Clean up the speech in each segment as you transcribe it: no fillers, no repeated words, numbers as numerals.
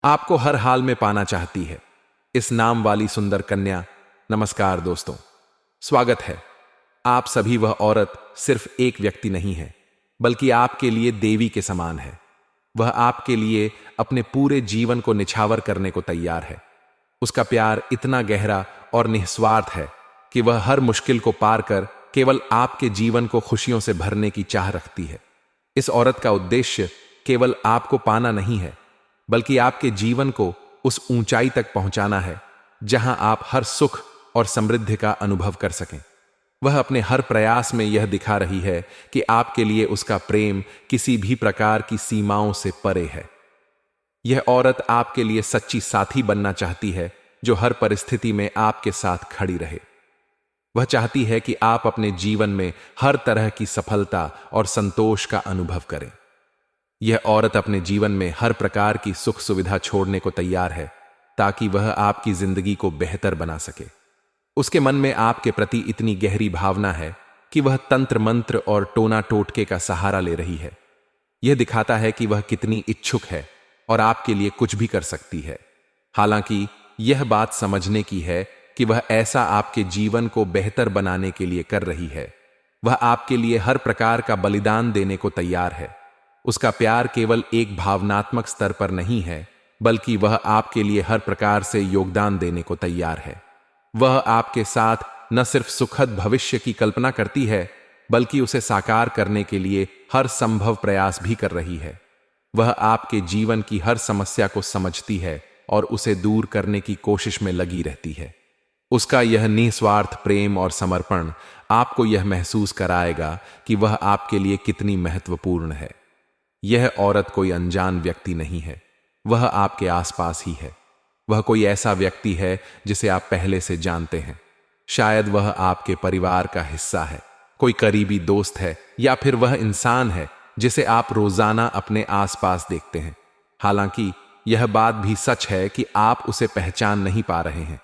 आपको हर हाल में पाना चाहती है। इस नाम वाली सुंदर कन्या। नमस्कार दोस्तों, स्वागत है। आप सभी वह औरत सिर्फ एक व्यक्ति नहीं है, बल्कि आपके लिए देवी के समान है। वह आपके लिए अपने पूरे जीवन को निछावर करने को तैयार है। उसका प्यार इतना गहरा और निस्वार्थ है कि वह हर मुश्किल को पार कर केवल आपके जीवन को खुशियों से भरने की चाह रखती है। इस औरत का उद्देश्य केवल आपको पाना नहीं है, बल्कि आपके जीवन को उस ऊंचाई तक पहुंचाना है जहां आप हर सुख और समृद्धि का अनुभव कर सकें। वह अपने हर प्रयास में यह दिखा रही है कि आपके लिए उसका प्रेम किसी भी प्रकार की सीमाओं से परे है। यह औरत आपके लिए सच्ची साथी बनना चाहती है, जो हर परिस्थिति में आपके साथ खड़ी रहे। वह चाहती है कि आप अपने जीवन में हर तरह की सफलता और संतोष का अनुभव करें। यह औरत अपने जीवन में हर प्रकार की सुख सुविधा छोड़ने को तैयार है, ताकि वह आपकी जिंदगी को बेहतर बना सके। उसके मन में आपके प्रति इतनी गहरी भावना है कि वह तंत्र मंत्र और टोना टोटके का सहारा ले रही है। यह दिखाता है कि वह कितनी इच्छुक है और आपके लिए कुछ भी कर सकती है। हालांकि यह बात समझने की है कि वह ऐसा आपके जीवन को बेहतर बनाने के लिए कर रही है। वह आपके लिए हर प्रकार का बलिदान देने को तैयार है। उसका प्यार केवल एक भावनात्मक स्तर पर नहीं है, बल्कि वह आपके लिए हर प्रकार से योगदान देने को तैयार है। वह आपके साथ न सिर्फ सुखद भविष्य की कल्पना करती है, बल्कि उसे साकार करने के लिए हर संभव प्रयास भी कर रही है। वह आपके जीवन की हर समस्या को समझती है और उसे दूर करने की कोशिश में लगी रहती है। उसका यह निस्वार्थ प्रेम और समर्पण आपको यह महसूस कराएगा कि वह आपके लिए कितनी महत्वपूर्ण है। यह औरत कोई अनजान व्यक्ति नहीं है, वह आपके आसपास ही है। वह कोई ऐसा व्यक्ति है जिसे आप पहले से जानते हैं। शायद वह आपके परिवार का हिस्सा है, कोई करीबी दोस्त है, या फिर वह इंसान है जिसे आप रोजाना अपने आसपास देखते हैं। हालांकि यह बात भी सच है कि आप उसे पहचान नहीं पा रहे हैं।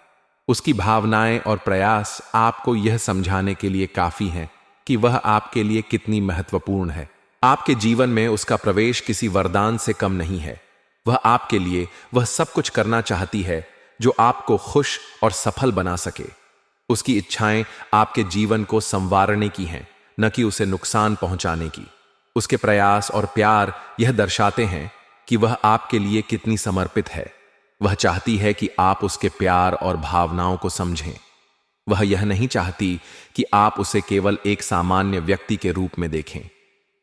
उसकी भावनाएं और प्रयास आपको यह समझाने के लिए काफी हैं कि वह आपके लिए कितनी महत्वपूर्ण है। आपके जीवन में उसका प्रवेश किसी वरदान से कम नहीं है। वह आपके लिए वह सब कुछ करना चाहती है जो आपको खुश और सफल बना सके। उसकी इच्छाएं आपके जीवन को संवारने की हैं, न कि उसे नुकसान पहुंचाने की। उसके प्रयास और प्यार यह दर्शाते हैं कि वह आपके लिए कितनी समर्पित है। वह चाहती है कि आप उसके प्यार और भावनाओं को समझें। वह यह नहीं चाहती कि आप उसे केवल एक सामान्य व्यक्ति के रूप में देखें।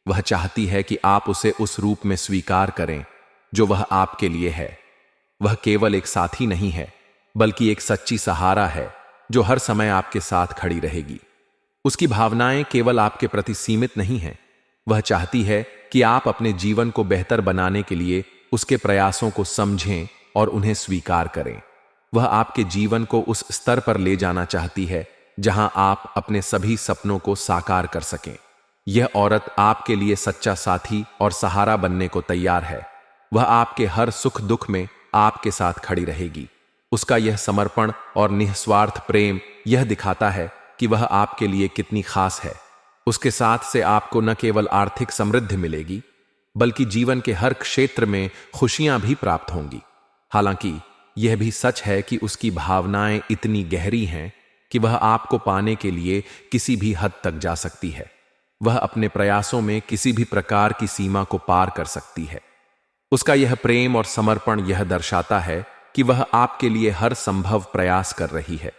वह चाहती है कि आप उसे उस रूप में स्वीकार करें जो वह आपके लिए है। वह केवल एक साथी नहीं है, बल्कि एक सच्ची सहारा है जो हर समय आपके साथ खड़ी रहेगी। उसकी भावनाएं केवल आपके प्रति सीमित नहीं हैं। वह चाहती है कि आप अपने जीवन को बेहतर बनाने के लिए उसके प्रयासों को समझें और उन्हें स्वीकार करें। वह आपके जीवन को उस स्तर पर ले जाना चाहती है जहां आप अपने सभी सपनों को साकार कर सकें। यह औरत आपके लिए सच्चा साथी और सहारा बनने को तैयार है। वह आपके हर सुख दुख में आपके साथ खड़ी रहेगी। उसका यह समर्पण और निस्वार्थ प्रेम यह दिखाता है कि वह आपके लिए कितनी खास है। उसके साथ से आपको न केवल आर्थिक समृद्धि मिलेगी, बल्कि जीवन के हर क्षेत्र में खुशियां भी प्राप्त होंगी। हालांकि यह भी सच है कि उसकी भावनाएं इतनी गहरी हैं कि वह आपको पाने के लिए किसी भी हद तक जा सकती है। वह अपने प्रयासों में किसी भी प्रकार की सीमा को पार कर सकती है। उसका यह प्रेम और समर्पण यह दर्शाता है कि वह आपके लिए हर संभव प्रयास कर रही है।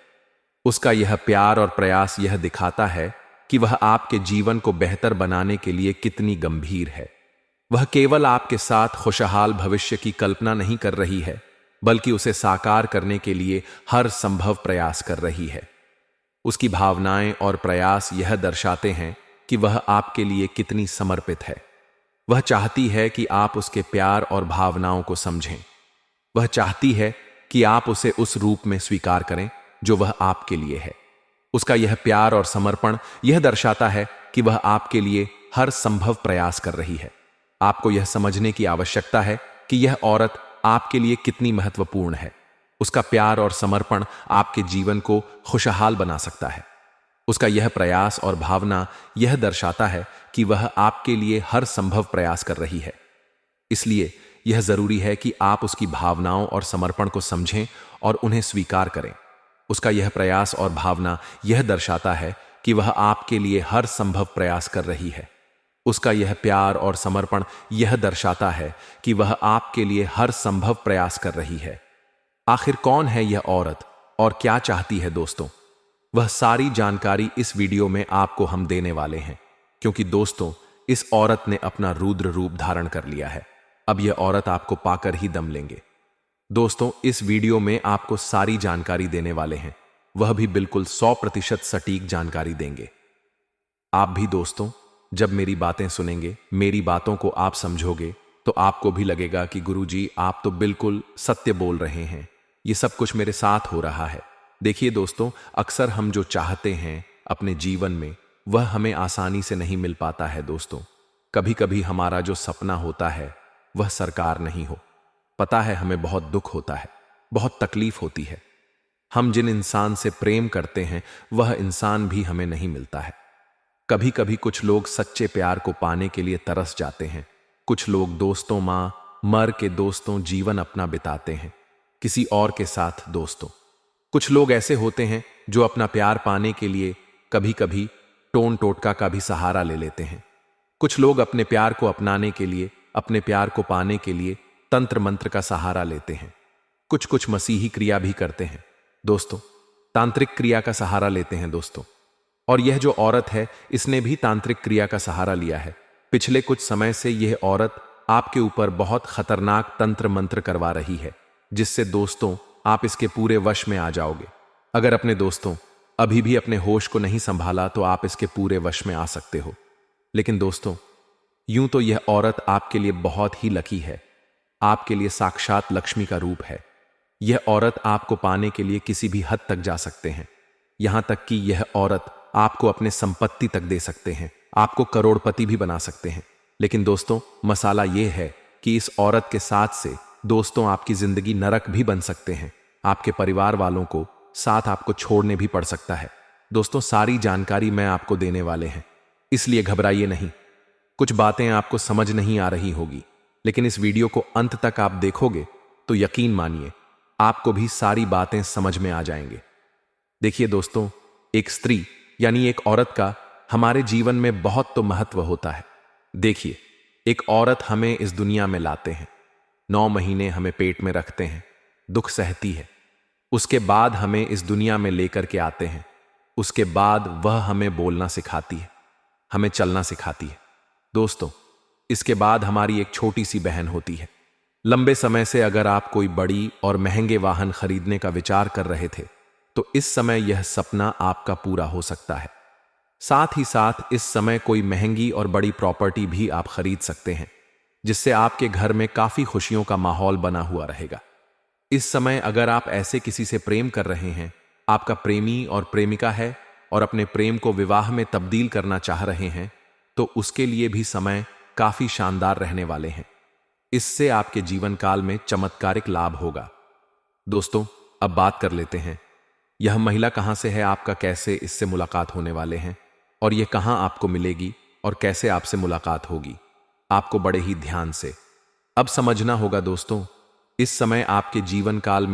उसका यह प्यार और प्रयास यह दिखाता है कि वह आपके जीवन को बेहतर बनाने के लिए कितनी गंभीर है। वह केवल आपके साथ खुशहाल भविष्य की कल्पना नहीं कर रही है, बल्कि उसे साकार करने के लिए हर संभव प्रयास कर रही है। उसकी भावनाएं और प्रयास यह दर्शाते हैं कि वह आपके लिए कितनी समर्पित है। वह चाहती है कि आप उसके प्यार और भावनाओं को समझें। वह चाहती है कि आप उसे उस रूप में स्वीकार करें जो वह आपके लिए है। उसका यह प्यार और समर्पण यह दर्शाता है कि वह आपके लिए हर संभव प्रयास कर रही है। आपको यह समझने की आवश्यकता है कि यह औरत आपके लिए कितनी महत्वपूर्ण है। उसका प्यार और समर्पण आपके जीवन को खुशहाल बना सकता है। उसका यह प्रयास और भावना यह दर्शाता है कि वह आपके लिए हर संभव प्रयास कर रही है। इसलिए यह जरूरी है कि आप उसकी भावनाओं और समर्पण को समझें और उन्हें स्वीकार करें। उसका यह प्रयास और भावना यह दर्शाता है कि वह आपके लिए हर संभव प्रयास कर रही है। उसका यह प्यार और समर्पण यह दर्शाता है कि वह आपके लिए हर संभव प्रयास कर रही है। आखिर कौन है यह औरत और क्या चाहती है दोस्तों? वह सारी जानकारी इस वीडियो में आपको हम देने वाले हैं, क्योंकि दोस्तों इस औरत ने अपना रुद्र रूप धारण कर लिया है। अब यह औरत आपको पाकर ही दम लेंगे। दोस्तों इस वीडियो में आपको सारी जानकारी देने वाले हैं, वह भी बिल्कुल 100% सटीक जानकारी देंगे। आप भी दोस्तों जब मेरी बातें सुनेंगे, मेरी बातों को आप समझोगे, तो आपको भी लगेगा कि गुरुजी आप तो बिल्कुल सत्य बोल रहे हैं, ये सब कुछ मेरे साथ हो रहा है। देखिए दोस्तों, अक्सर हम जो चाहते हैं अपने जीवन में वह हमें आसानी से नहीं मिल पाता है दोस्तों। कभी कभी हमारा जो सपना होता है वह साकार नहीं हो। पता है हमें बहुत दुख होता है, बहुत तकलीफ होती है। हम जिन इंसान से प्रेम करते हैं वह इंसान भी हमें नहीं मिलता है। कभी कभी कुछ लोग सच्चे प्यार को पाने के लिए तरस जाते हैं। कुछ लोग दोस्तों मां मर के दोस्तों जीवन अपना बिताते हैं किसी और के साथ दोस्तों। कुछ लोग ऐसे होते हैं जो अपना प्यार पाने के लिए कभी कभी टोन टोटका का भी सहारा ले लेते हैं। कुछ लोग अपने प्यार को अपनाने के लिए, अपने प्यार को पाने के लिए तंत्र मंत्र का सहारा लेते हैं। कुछ मसीही क्रिया भी करते हैं दोस्तों, तांत्रिक क्रिया का सहारा लेते हैं दोस्तों। और यह जो औरत है इसने भी तांत्रिक क्रिया का सहारा लिया है। पिछले कुछ समय से यह औरत आपके ऊपर बहुत खतरनाक तंत्र मंत्र करवा रही है, जिससे दोस्तों आप इसके पूरे वश में आ जाओगे। अगर अपने दोस्तों अभी भी अपने होश को नहीं संभाला तो आप इसके पूरे वश में आ सकते हो। लेकिन दोस्तों यूं तो यह औरत आपके लिए बहुत ही लकी है, आपके लिए साक्षात लक्ष्मी का रूप है। यह औरत आपको पाने के लिए किसी भी हद तक जा सकते हैं। यहां तक कि यह औरत आपको अपने संपत्ति तक दे सकते हैं, आपको करोड़पति भी बना सकते हैं। लेकिन दोस्तों मसाला यह है कि इस औरत के साथ से दोस्तों आपकी जिंदगी नरक भी बन सकते हैं। आपके परिवार वालों को साथ आपको छोड़ने भी पड़ सकता है। दोस्तों सारी जानकारी मैं आपको देने वाले हैं, इसलिए घबराइए नहीं। कुछ बातें आपको समझ नहीं आ रही होगी, लेकिन इस वीडियो को अंत तक आप देखोगे तो यकीन मानिए आपको भी सारी बातें समझ में आ जाएंगे। देखिए दोस्तों, एक स्त्री यानी एक औरत का हमारे जीवन में बहुत तो महत्व होता है। देखिए, एक औरत हमें इस दुनिया में लाते हैं, 9 महीने हमें पेट में रखते हैं, दुख सहती है। उसके बाद हमें इस दुनिया में लेकर के आते हैं। उसके बाद वह हमें बोलना सिखाती है, हमें चलना सिखाती है। दोस्तों इसके बाद हमारी एक छोटी सी बहन होती है। लंबे समय से अगर आप कोई बड़ी और महंगे वाहन खरीदने का विचार कर रहे थे तो इस समय यह सपना आपका पूरा हो सकता है। साथ ही साथ इस समय कोई महंगी और बड़ी प्रॉपर्टी भी आप खरीद सकते हैं, जिससे आपके घर में काफी खुशियों का माहौल बना हुआ रहेगा। इस समय अगर आप ऐसे किसी से प्रेम कर रहे हैं, आपका प्रेमी और प्रेमिका है और अपने प्रेम को विवाह में तब्दील करना चाह रहे हैं, तो उसके लिए भी समय काफी शानदार रहने वाले हैं। इससे आपके जीवन काल में चमत्कारिक लाभ होगा। दोस्तों अब बात कर लेते हैं, यह महिला कहां से है, आपका कैसे इससे मुलाकात होने वाले हैं और यह कहां आपको मिलेगी और कैसे आपसे मुलाकात होगी, आपको बड़े ही ध्यान से अब समझना होगा। दोस्तों इस समय आपके जीवन काल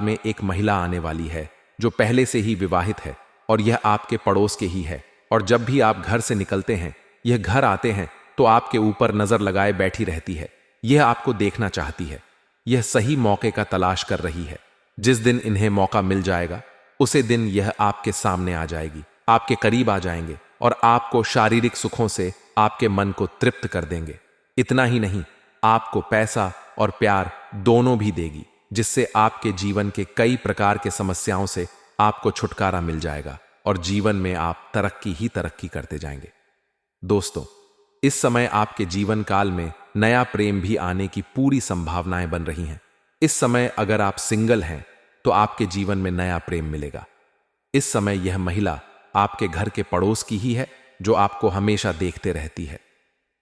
में एक महिला आने वाली है जो पहले से ही विवाहित है और यह आपके पड़ोस के ही है। और जब भी आप घर से निकलते हैं, यह घर आते हैं तो आपके ऊपर नजर लगाए बैठी रहती है। यह आपको देखना चाहती है, यह सही मौके का तलाश कर रही है। जिस दिन इन्हें मौका मिल जाएगा उसे दिन यह आपके सामने आ जाएगी, आपके करीब आ जाएंगे और आपको शारीरिक सुखों से आपके मन को तृप्त कर देंगे। इतना ही नहीं, आपको पैसा और प्यार दोनों भी देगी, जिससे आपके जीवन के कई प्रकार के समस्याओं से आपको छुटकारा मिल जाएगा और जीवन में आप तरक्की ही तरक्की करते जाएंगे। दोस्तों इस समय आपके जीवन काल में नया प्रेम भी आने की पूरी संभावनाएं बन रही हैं। इस समय अगर आप सिंगल हैं तो आपके जीवन में नया प्रेम मिलेगा। इस समय यह महिला आपके घर के पड़ोस की ही है जो आपको हमेशा देखते रहती है।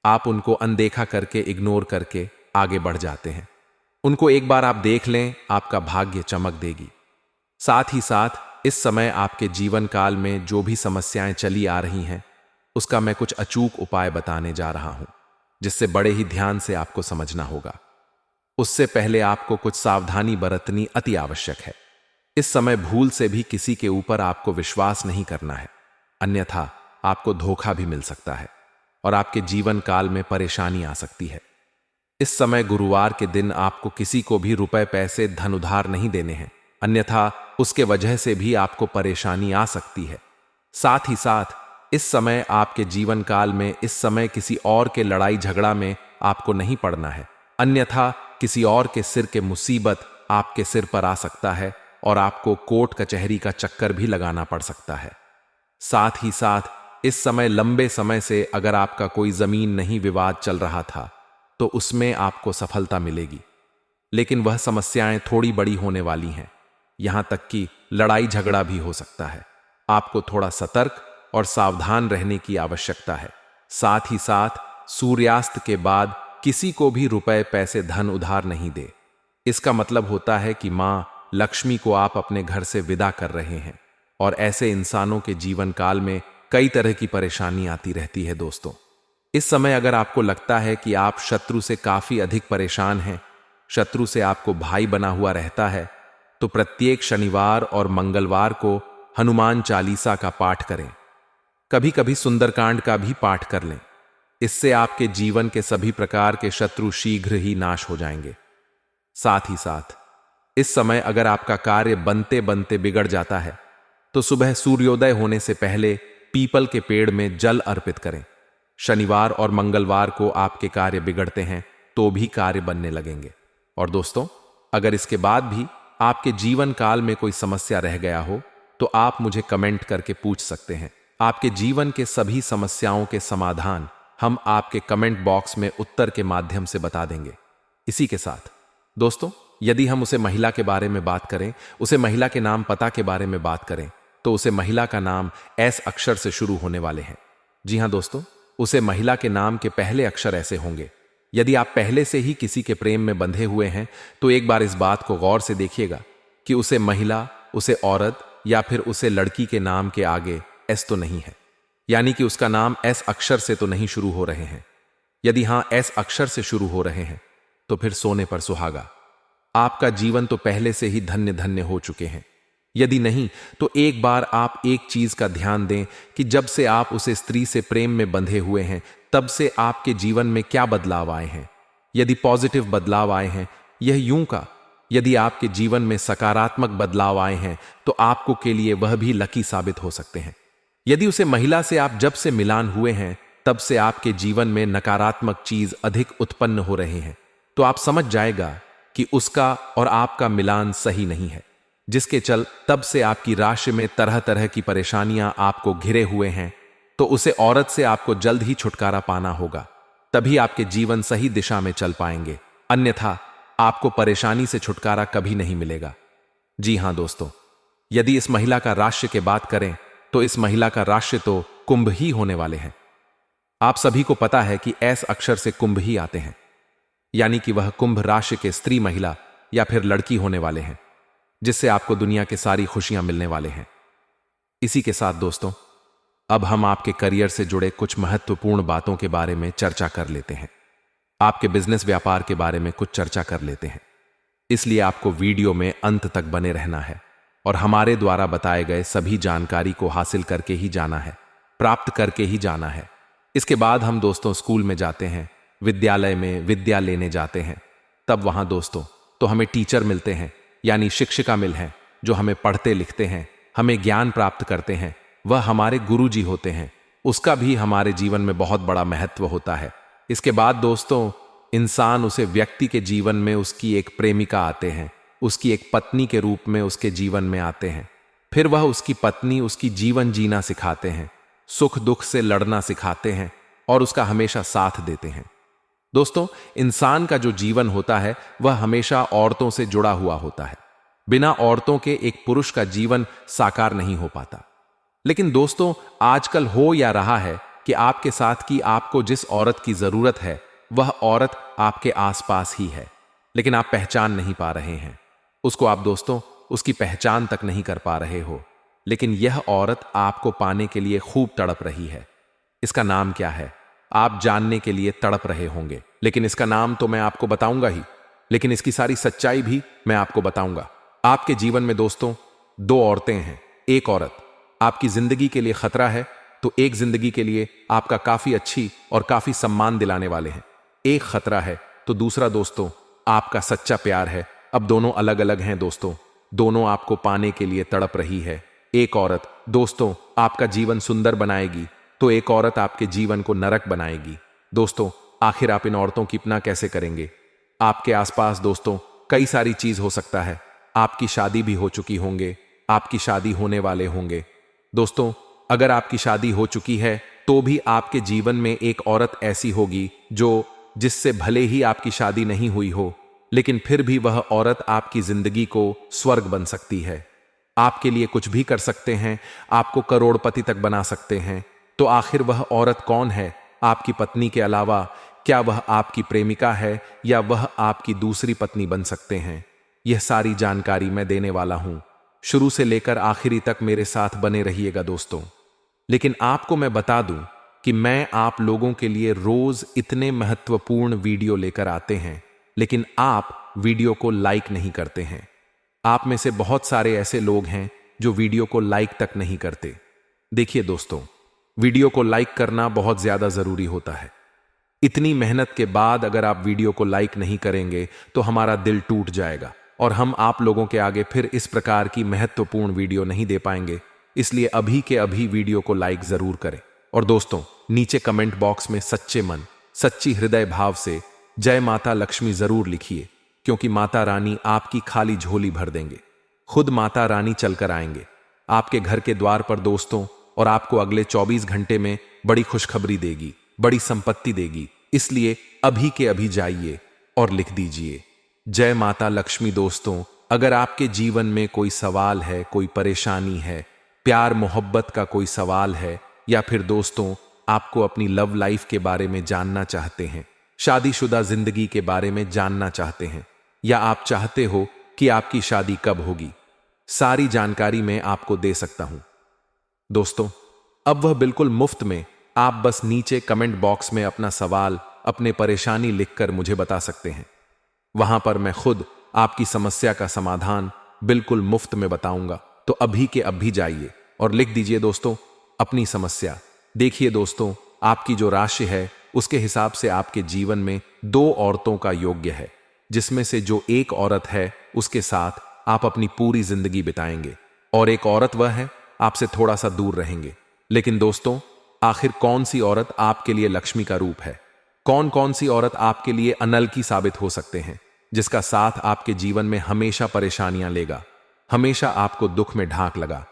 आप उनको अनदेखा करके, इग्नोर करके आगे बढ़ जाते हैं। उनको एक बार आप देख लें, आपका भाग्य चमक देगी। साथ ही साथ इस समय आपके जीवन काल में जो भी समस्याएं चली आ रही हैं उसका मैं कुछ अचूक उपाय बताने जा रहा हूं, जिससे बड़े ही ध्यान से आपको समझना होगा। उससे पहले आपको कुछ सावधानी बरतनी अति आवश्यक है। इस समय भूल से भी किसी के ऊपर आपको विश्वास नहीं करना है, अन्यथा आपको धोखा भी मिल सकता है और आपके जीवन काल में परेशानी आ सकती है। इस समय गुरुवार के दिन आपको किसी को भी रुपए पैसे धन उधार नहीं देने हैं, अन्यथा उसके वजह से भी आपको परेशानी आ सकती है। साथ ही साथ इस समय आपके जीवन काल में इस समय किसी और के लड़ाई झगड़ा में आपको नहीं पड़ना है, अन्यथा किसी और के सिर के मुसीबत आपके सिर पर आ सकता है और आपको कोर्ट कचहरी का चक्कर भी लगाना पड़ सकता है। साथ ही साथ इस समय लंबे समय से अगर आपका कोई जमीन नहीं विवाद चल रहा था तो उसमें आपको सफलता मिलेगी, लेकिन वह समस्याएं थोड़ी बड़ी होने वाली हैं, यहां तक कि लड़ाई झगड़ा भी हो सकता है। आपको थोड़ा सतर्क और सावधान रहने की आवश्यकता है। साथ ही साथ सूर्यास्त के बाद किसी को भी रुपए पैसे धन उधार नहीं दे। इसका मतलब होता है कि मां लक्ष्मी को आप अपने घर से विदा कर रहे हैं और ऐसे इंसानों के जीवन काल में कई तरह की परेशानी आती रहती है। दोस्तों, इस समय अगर आपको लगता है कि आप शत्रु से काफी अधिक परेशान हैं, शत्रु से आपको भाई बना हुआ रहता है, तो प्रत्येक शनिवार और मंगलवार को हनुमान चालीसा का पाठ करें। कभी कभी सुंदरकांड का भी पाठ कर लें। इससे आपके जीवन के सभी प्रकार के शत्रु शीघ्र ही नाश हो जाएंगे। साथ ही साथ इस समय अगर आपका कार्य बनते बनते बिगड़ जाता है तो सुबह सूर्योदय होने से पहले पीपल के पेड़ में जल अर्पित करें। शनिवार और मंगलवार को आपके कार्य बिगड़ते हैं तो भी कार्य बनने लगेंगे। और दोस्तों, अगर इसके बाद भी आपके जीवन काल में कोई समस्या रह गया हो तो आप मुझे कमेंट करके पूछ सकते हैं। आपके जीवन के सभी समस्याओं के समाधान हम आपके कमेंट बॉक्स में उत्तर के माध्यम से बता देंगे। इसी के साथ दोस्तों, यदि हम उसे महिला के बारे में बात करें, उसे महिला के नाम पता के बारे में बात करें, तो उसे महिला का नाम एस अक्षर से शुरू होने वाले हैं। जी हां दोस्तों, उसे महिला के नाम के पहले अक्षर ऐसे होंगे। यदि आप पहले से ही किसी के प्रेम में बंधे हुए हैं तो एक बार इस बात को गौर से देखिएगा कि उसे महिला, उसे औरत या फिर उसे लड़की के नाम के आगे एस तो नहीं है, यानी कि उसका नाम एस अक्षर से तो नहीं शुरू हो रहे हैं। यदि हां एस अक्षर से शुरू हो रहे हैं तो फिर सोने पर सुहागा। आपका जीवन तो पहले से ही धन्य धन्य हो चुके हैं। यदि नहीं तो एक बार आप एक चीज का ध्यान दें कि जब से आप उसे स्त्री से प्रेम में बंधे हुए हैं तब से आपके जीवन में क्या बदलाव आए हैं। यदि पॉजिटिव बदलाव आए हैं, यह यूं का यदि आपके जीवन में सकारात्मक बदलाव आए हैं तो आपको के लिए वह भी लकी साबित हो सकते हैं। यदि उसे महिला से आप जब से मिलान हुए हैं तब से आपके जीवन में नकारात्मक चीज अधिक उत्पन्न हो रहे हैं, तो आप समझ जाएगा कि उसका और आपका मिलान सही नहीं है, जिसके चल तब से आपकी राशि में तरह तरह की परेशानियां आपको घिरे हुए हैं। तो उसे औरत से आपको जल्द ही छुटकारा पाना होगा, तभी आपके जीवन सही दिशा में चल पाएंगे, अन्यथा आपको परेशानी से छुटकारा कभी नहीं मिलेगा। जी हां दोस्तों, यदि इस महिला का राशि के बात करें तो इस महिला का राशि तो कुंभ ही होने वाले हैं। आप सभी को पता है कि एस अक्षर से कुंभ ही आते हैं, यानी कि वह कुंभ राशि के स्त्री, महिला या फिर लड़की होने वाले हैं, जिससे आपको दुनिया के सारी खुशियां मिलने वाले हैं। इसी के साथ दोस्तों, अब हम आपके करियर से जुड़े कुछ महत्वपूर्ण बातों के बारे में चर्चा कर लेते हैं। आपके बिजनेस व्यापार के बारे में कुछ चर्चा कर लेते हैं, इसलिए आपको वीडियो में अंत तक बने रहना है और हमारे द्वारा बताए गए सभी जानकारी को हासिल करके ही जाना है, प्राप्त करके ही जाना है। इसके बाद हम दोस्तों स्कूल में जाते हैं, विद्यालय में विद्या लेने जाते हैं, तब वहां दोस्तों तो हमें टीचर मिलते हैं, यानी शिक्षिका मिल हैं, जो हमें पढ़ते लिखते हैं, हमें ज्ञान प्राप्त करते हैं। वह हमारे गुरु जी होते हैं, उसका भी हमारे जीवन में बहुत बड़ा महत्व होता है। इसके बाद दोस्तों इंसान उसे व्यक्ति के जीवन में उसकी एक प्रेमिका आते हैं, उसकी एक पत्नी के रूप में उसके जीवन में आते हैं। फिर वह उसकी पत्नी उसकी जीवन जीना सिखाते हैं, सुख दुख से लड़ना सिखाते हैं और उसका हमेशा साथ देते हैं। दोस्तों, इंसान का जो जीवन होता है वह हमेशा औरतों से जुड़ा हुआ होता है। बिना औरतों के एक पुरुष का जीवन साकार नहीं हो पाता। लेकिन दोस्तों, आजकल हो या रहा है कि आपके साथ की आपको जिस औरत की जरूरत है वह औरत आपके आसपास ही है, लेकिन आप पहचान नहीं पा रहे हैं उसको। आप दोस्तों उसकी पहचान तक नहीं कर पा रहे हो, लेकिन यह औरत आपको पाने के लिए खूब तड़प रही है। इसका नाम क्या है? आप जानने के लिए तड़प रहे होंगे, लेकिन इसका नाम तो मैं आपको बताऊंगा ही, लेकिन इसकी सारी सच्चाई भी मैं आपको बताऊंगा। आपके जीवन में दोस्तों दो औरतें हैं, एक औरत आपकी जिंदगी के लिए खतरा है, तो एक जिंदगी के लिए आपका काफी अच्छी और काफी सम्मान दिलाने वाले हैं। एक खतरा है तो दूसरा दोस्तों आपका सच्चा प्यार है। अब दोनों अलग अलग हैं दोस्तों, दोनों आपको पाने के लिए तड़प रही है। एक औरत दोस्तों आपका जीवन सुंदर बनाएगी, तो एक औरत आपके जीवन को नरक बनाएगी। दोस्तों आखिर आप इन औरतों की पनाह कैसे करेंगे? आपके आसपास दोस्तों कई सारी चीज हो सकता है। आपकी शादी भी हो चुकी होंगे, आपकी शादी होने वाले होंगे। दोस्तों अगर आपकी शादी हो चुकी है तो भी आपके जीवन में एक औरत ऐसी होगी जिससे भले ही आपकी शादी नहीं हुई हो, लेकिन फिर भी वह औरत आपकी जिंदगी को स्वर्ग बन सकती है। आपके लिए कुछ भी कर सकते हैं, आपको करोड़पति तक बना सकते हैं। तो आखिर वह औरत कौन है आपकी पत्नी के अलावा? क्या वह आपकी प्रेमिका है या वह आपकी दूसरी पत्नी बन सकते हैं? यह सारी जानकारी मैं देने वाला हूं। शुरू से लेकर आखिरी तक मेरे साथ बने रहिएगा दोस्तों। लेकिन आपको मैं बता दूं कि मैं आप लोगों के लिए रोज इतने महत्वपूर्ण वीडियो लेकर आते हैं, लेकिन आप वीडियो को लाइक नहीं करते हैं। आप में से बहुत सारे ऐसे लोग हैं जो वीडियो को लाइक तक नहीं करते। देखिए दोस्तों, वीडियो को लाइक करना बहुत ज्यादा जरूरी होता है। इतनी मेहनत के बाद अगर आप वीडियो को लाइक नहीं करेंगे तो हमारा दिल टूट जाएगा और हम आप लोगों के आगे फिर इस प्रकार की महत्वपूर्ण वीडियो नहीं दे पाएंगे। इसलिए अभी के अभी वीडियो को लाइक जरूर करें और दोस्तों नीचे कमेंट बॉक्स में सच्चे मन सच्ची हृदय भाव से जय माता लक्ष्मी जरूर लिखिए, क्योंकि माता रानी आपकी खाली झोली भर देंगे। खुद माता रानी चलकर आएंगे आपके घर के द्वार पर दोस्तों, और आपको अगले 24 घंटे में बड़ी खुशखबरी देगी, बड़ी संपत्ति देगी। इसलिए अभी के अभी जाइए और लिख दीजिए जय माता लक्ष्मी। दोस्तों अगर आपके जीवन में कोई सवाल है, कोई परेशानी है, प्यार मोहब्बत का कोई सवाल है, या फिर दोस्तों आपको अपनी लव लाइफ के बारे में जानना चाहते हैं, शादीशुदा जिंदगी के बारे में जानना चाहते हैं, या आप चाहते हो कि आपकी शादी कब होगी, सारी जानकारी मैं आपको दे सकता हूं दोस्तों। अब वह बिल्कुल मुफ्त में। आप बस नीचे कमेंट बॉक्स में अपना सवाल, अपने परेशानी लिखकर मुझे बता सकते हैं। वहां पर मैं खुद आपकी समस्या का समाधान बिल्कुल मुफ्त में बताऊंगा। तो अभी के अभी जाइए और लिख दीजिए दोस्तों अपनी समस्या। देखिए दोस्तों, आपकी जो राशि है उसके हिसाब से आपके जीवन में दो औरतों का योग्य है, जिसमें से जो एक औरत है उसके साथ आप अपनी पूरी जिंदगी बिताएंगे, और एक औरत वह है आपसे थोड़ा सा दूर रहेंगे। लेकिन दोस्तों आखिर कौन सी औरत आपके लिए लक्ष्मी का रूप है? कौन कौन सी औरत आपके लिए अनल की साबित हो सकते हैं, जिसका साथ आपके जीवन में हमेशा परेशानियां लेगा, हमेशा आपको दुख में ढांक लगा?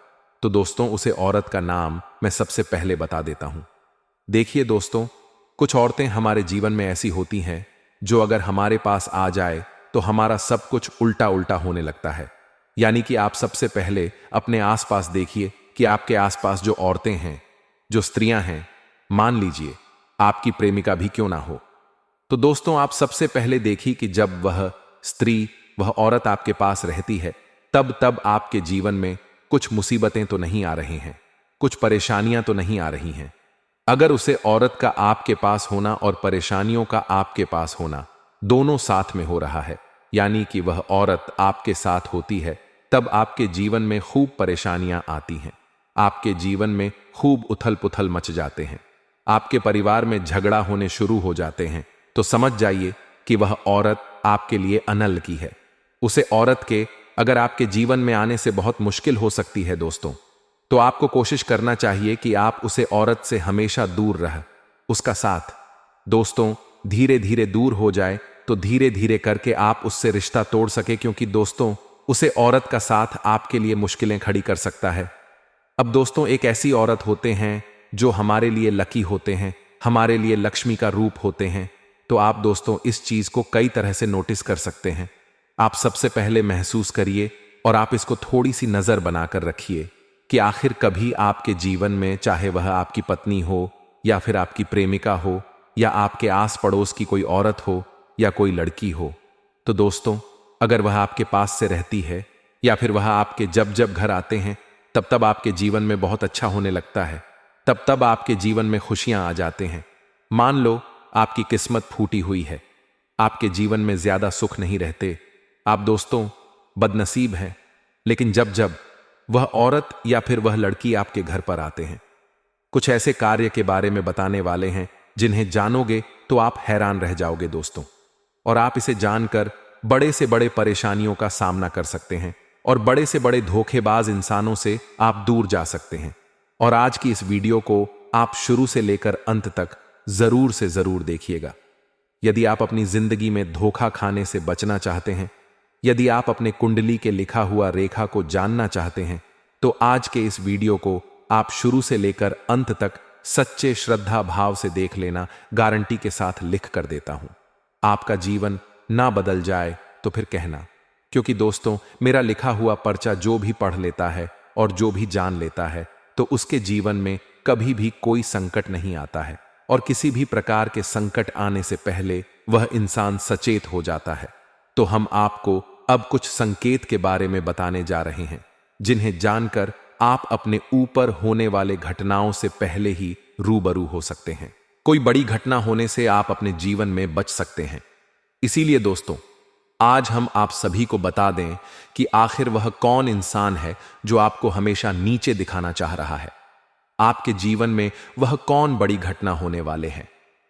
तो दोस्तों उसे औरत का नाम मैं सबसे पहले बता देता हूं। देखिए दोस्तों, कुछ औरतें हमारे जीवन में ऐसी होती हैं जो अगर हमारे पास आ जाए तो हमारा सब कुछ उल्टा उल्टा होने लगता है। यानी कि आप सबसे पहले अपने आसपास देखिए कि आपके आसपास जो औरतें हैं, जो स्त्रियां हैं, मान लीजिए आपकी प्रेमिका भी क्यों ना हो, तो दोस्तों आप सबसे पहले देखिए कि जब वह स्त्री, वह औरत आपके पास रहती है, तब आपके जीवन में कुछ मुसीबतें तो नहीं आ रही हैं, कुछ परेशानियां तो नहीं आ रही हैं। अगर उसे औरत का आपके पास होना और परेशानियों का आपके पास होना दोनों साथ में हो रहा है, यानी कि वह औरत आपके साथ होती है, तब आपके जीवन में खूब परेशानियां आती हैं, आपके जीवन में खूब उथल पुथल मच जाते हैं, आपके परिवार में झगड़ा होने शुरू हो जाते हैं। तो समझ जाइए कि वह औरत आपके लिए अनल की है। उसे औरत के अगर आपके जीवन में आने से बहुत मुश्किल हो सकती है दोस्तों, तो आपको कोशिश करना चाहिए कि आप उसे औरत से हमेशा दूर रह उसका साथ दोस्तों धीरे धीरे दूर हो जाए, तो धीरे धीरे करके आप उससे रिश्ता तोड़ सके, क्योंकि दोस्तों उसे औरत का साथ आपके लिए मुश्किलें खड़ी कर सकता है। अब दोस्तों एक ऐसी औरत होते हैं जो हमारे लिए लकी होते हैं, हमारे लिए लक्ष्मी का रूप होते हैं। तो आप दोस्तों इस चीज को कई तरह से नोटिस कर सकते हैं। आप सबसे पहले महसूस करिए और आप इसको थोड़ी सी नजर बनाकर रखिए कि आखिर कभी आपके जीवन में, चाहे वह आपकी पत्नी हो या फिर आपकी प्रेमिका हो या आपके आस पड़ोस की कोई औरत हो या कोई लड़की हो, तो दोस्तों अगर वह आपके पास से रहती है या फिर वह आपके जब जब घर आते हैं तब आपके जीवन में बहुत अच्छा होने लगता है, तब आपके जीवन में खुशियां आ जाते हैं, मान लो आपकी किस्मत फूटी हुई है, आपके जीवन में ज्यादा सुख नहीं रहते, आप दोस्तों बदनसीब हैं। लेकिन जब जब वह औरत या फिर वह लड़की आपके घर पर आते हैं, कुछ ऐसे कार्य के बारे में बताने वाले हैं जिन्हें जानोगे तो आप हैरान रह जाओगे दोस्तों। और आप इसे जानकर बड़े से बड़े परेशानियों का सामना कर सकते हैं और बड़े से बड़े धोखेबाज इंसानों से आप दूर जा सकते हैं। और आज की इस वीडियो को आप शुरू से लेकर अंत तक जरूर से जरूर देखिएगा। यदि आप अपनी जिंदगी में धोखा खाने से बचना चाहते हैं, यदि आप अपने कुंडली के लिखा हुआ रेखा को जानना चाहते हैं, तो आज के इस वीडियो को आप शुरू से लेकर अंत तक सच्चे श्रद्धा भाव से देख लेना, गारंटी के साथ लिख कर देता हूं। आपका जीवन ना बदल जाए तो फिर कहना, क्योंकि दोस्तों मेरा लिखा हुआ पर्चा जो भी पढ़ लेता है और जो भी जान लेता है, तो उसके जीवन में कभी भी कोई संकट नहीं आता है। और किसी भी प्रकार के संकट आने से पहले वह इंसान सचेत हो जाता है। तो हम आपको अब कुछ संकेत के बारे में बताने जा रहे हैं, जिन्हें जानकर आप अपने ऊपर होने वाले घटनाओं से पहले ही रूबरू हो सकते हैं। कोई बड़ी घटना होने से आप अपने जीवन में बच सकते हैं। इसीलिए दोस्तों आज हम आप सभी को बता दें कि आखिर वह कौन इंसान है जो आपको हमेशा नीचे दिखाना चाह रहा है। आपके जीवन में वह कौन बड़ी घटना होने वाले हैं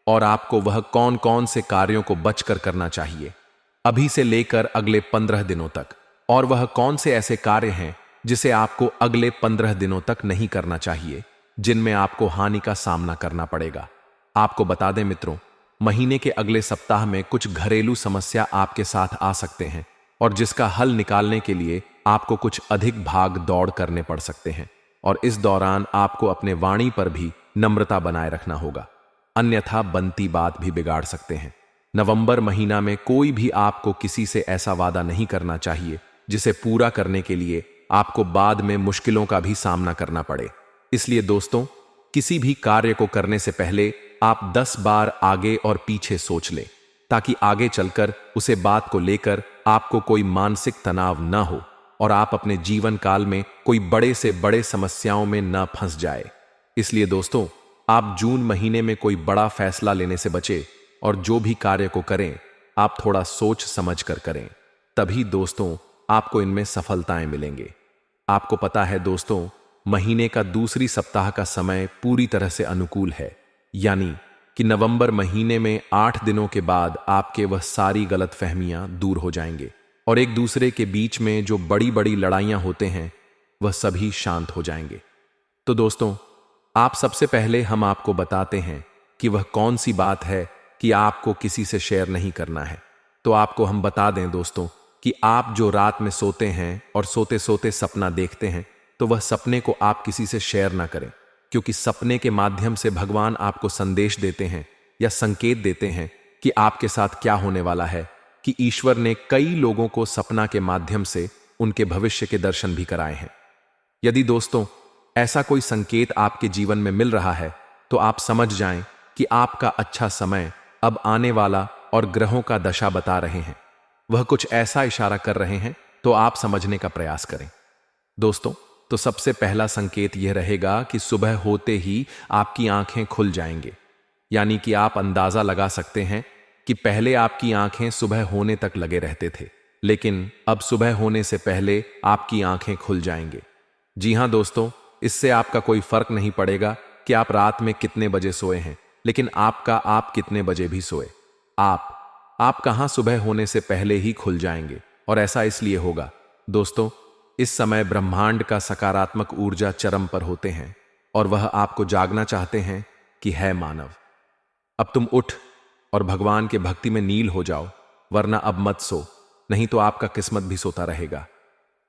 और आपको वह कौन कौन से कार्यों को बचकर करना चाहिए अभी से लेकर अगले 15 दिनों तक, और वह कौन से ऐसे कार्य हैं जिसे आपको अगले 15 दिनों तक नहीं करना चाहिए, जिनमें आपको हानि का सामना करना पड़ेगा। आपको बता दें मित्रों, महीने के अगले सप्ताह में कुछ घरेलू समस्या आपके साथ आ सकते हैं और जिसका हल निकालने के लिए आपको कुछ अधिक भाग दौड़ करने पड़ सकते हैं। और इस दौरान आपको अपने वाणी पर भी नम्रता बनाए रखना होगा, अन्यथा बनती बात भी बिगाड़ सकते हैं। नवंबर महीना में कोई भी आपको किसी से ऐसा वादा नहीं करना चाहिए जिसे पूरा करने के लिए आपको बाद में मुश्किलों का भी सामना करना पड़े। इसलिए दोस्तों किसी भी कार्य को करने से पहले आप 10 बार आगे और पीछे सोच लें, ताकि आगे चलकर उसे बात को लेकर आपको कोई मानसिक तनाव न हो और आप अपने जीवन काल में कोई बड़े से बड़े समस्याओं में न फंस जाए। इसलिए दोस्तों आप जून महीने में कोई बड़ा फैसला लेने से बचे और जो भी कार्य को करें आप थोड़ा सोच समझ कर करें, तभी दोस्तों आपको इनमें सफलताएं मिलेंगे। आपको पता है दोस्तों, महीने का दूसरी सप्ताह का समय पूरी तरह से अनुकूल है, यानी कि नवंबर महीने में 8 दिनों के बाद आपके वह सारी गलतफहमियां दूर हो जाएंगे और एक दूसरे के बीच में जो बड़ी बड़ी लड़ाइयां होते हैं वह सभी शांत हो जाएंगे। तो दोस्तों आप सबसे पहले हम आपको बताते हैं कि वह कौन सी बात है कि आपको किसी से शेयर नहीं करना है। तो आपको हम बता दें दोस्तों कि आप जो रात में सोते हैं और सोते सोते सपना देखते हैं, तो वह सपने को आप किसी से शेयर ना करें, क्योंकि सपने के माध्यम से भगवान आपको संदेश देते हैं या संकेत देते हैं कि आपके साथ क्या होने वाला है, कि ईश्वर ने कई लोगों को सपना के माध्यम से उनके भविष्य के दर्शन भी कराए हैं। यदि दोस्तों ऐसा कोई संकेत आपके जीवन में मिल रहा है, तो आप समझ जाएं कि आपका अच्छा समय अब आने वाला और ग्रहों का दशा बता रहे हैं, वह कुछ ऐसा इशारा कर रहे हैं, तो आप समझने का प्रयास करें। दोस्तों तो सबसे पहला संकेत यह रहेगा कि सुबह होते ही आपकी आंखें खुल जाएंगे, यानी कि आप अंदाजा लगा सकते हैं कि पहले आपकी आंखें सुबह होने तक लगे रहते थे, लेकिन अब सुबह होने से पहले आपकी आंखें खुल जाएंगे। जी हां दोस्तों, इससे आपका कोई फर्क नहीं पड़ेगा कि आप रात में कितने बजे सोए हैं, लेकिन आप कितने बजे भी सोए, आप कहां सुबह होने से पहले ही खुल जाएंगे। और ऐसा इसलिए होगा दोस्तों, इस समय ब्रह्मांड का सकारात्मक ऊर्जा चरम पर होते हैं और वह आपको जागना चाहते हैं कि है मानव, अब तुम उठ और भगवान के भक्ति में नील हो जाओ, वरना अब मत सो, नहीं तो आपका किस्मत भी सोता रहेगा।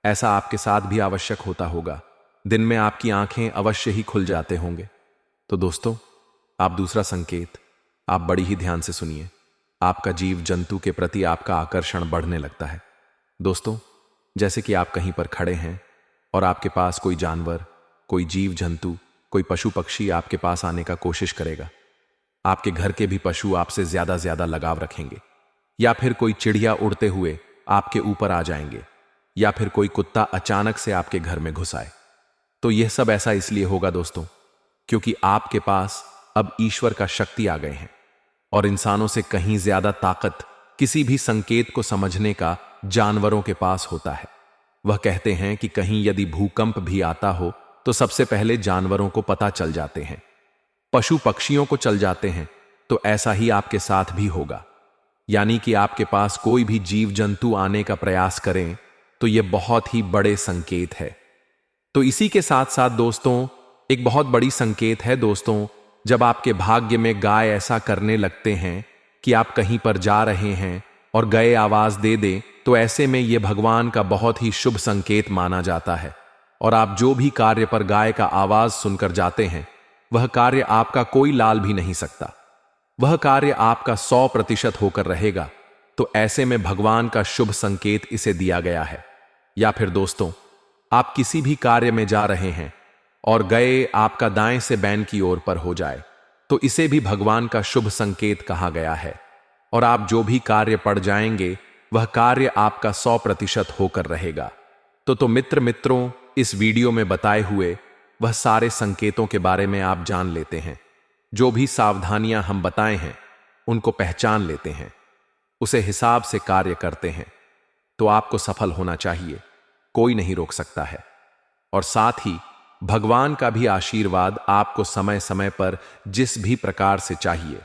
ऐसा आपके साथ भी आवश्यक होता होगा, दिन में आपकी आंखें अवश्य ही खुल जाते होंगे। तो दोस्तों आप दूसरा संकेत आप बड़ी ही ध्यान से सुनिए, आपका जीव जंतु के प्रति आपका आकर्षण बढ़ने लगता है। दोस्तों जैसे कि आप कहीं पर खड़े हैं और आपके पास कोई जानवर, कोई जीव जंतु, कोई पशु पक्षी आपके पास आने का कोशिश करेगा। आपके घर के भी पशु आपसे ज्यादा लगाव रखेंगे, या फिर कोई चिड़िया उड़ते हुए आपके ऊपर आ जाएंगे, या फिर कोई कुत्ता अचानक से आपके घर में घुस आए। तो यह सब ऐसा इसलिए होगा दोस्तों, क्योंकि आपके पास अब ईश्वर का शक्ति आ गए हैं और इंसानों से कहीं ज्यादा ताकत किसी भी संकेत को समझने का जानवरों के पास होता है। वह कहते हैं कि कहीं यदि भूकंप भी आता हो तो सबसे पहले जानवरों को पता चल जाते हैं, पशु पक्षियों को चल जाते हैं। तो ऐसा ही आपके साथ भी होगा, यानी कि आपके पास कोई भी जीव जंतु आने का प्रयास करें तो यह बहुत ही बड़े संकेत है। तो इसी के साथ साथ दोस्तों, एक बहुत बड़ी संकेत है दोस्तों, जब आपके भाग्य में गाय ऐसा करने लगते हैं कि आप कहीं पर जा रहे हैं और गए आवाज दे दे, तो ऐसे में यह भगवान का बहुत ही शुभ संकेत माना जाता है। और आप जो भी कार्य पर गाय का आवाज सुनकर जाते हैं, वह कार्य आपका कोई लाल भी नहीं सकता, वह कार्य आपका 100% होकर रहेगा। तो ऐसे में भगवान का शुभ संकेत इसे दिया गया है। या फिर दोस्तों, आप किसी भी कार्य में जा रहे हैं और गए आपका दाएं से बैन की ओर पर हो जाए, तो इसे भी भगवान का शुभ संकेत कहा गया है। और आप जो भी कार्य पड़ जाएंगे, वह कार्य आपका 100% होकर रहेगा। तो मित्रों, इस वीडियो में बताए हुए वह सारे संकेतों के बारे में आप जान लेते हैं। जो भी सावधानियां हम बताए हैं उनको पहचान लेते हैं, उसे हिसाब से कार्य करते हैं, तो आपको सफल होना चाहिए, कोई नहीं रोक सकता है। और साथ ही भगवान का भी आशीर्वाद आपको समय समय पर जिस भी प्रकार से चाहिए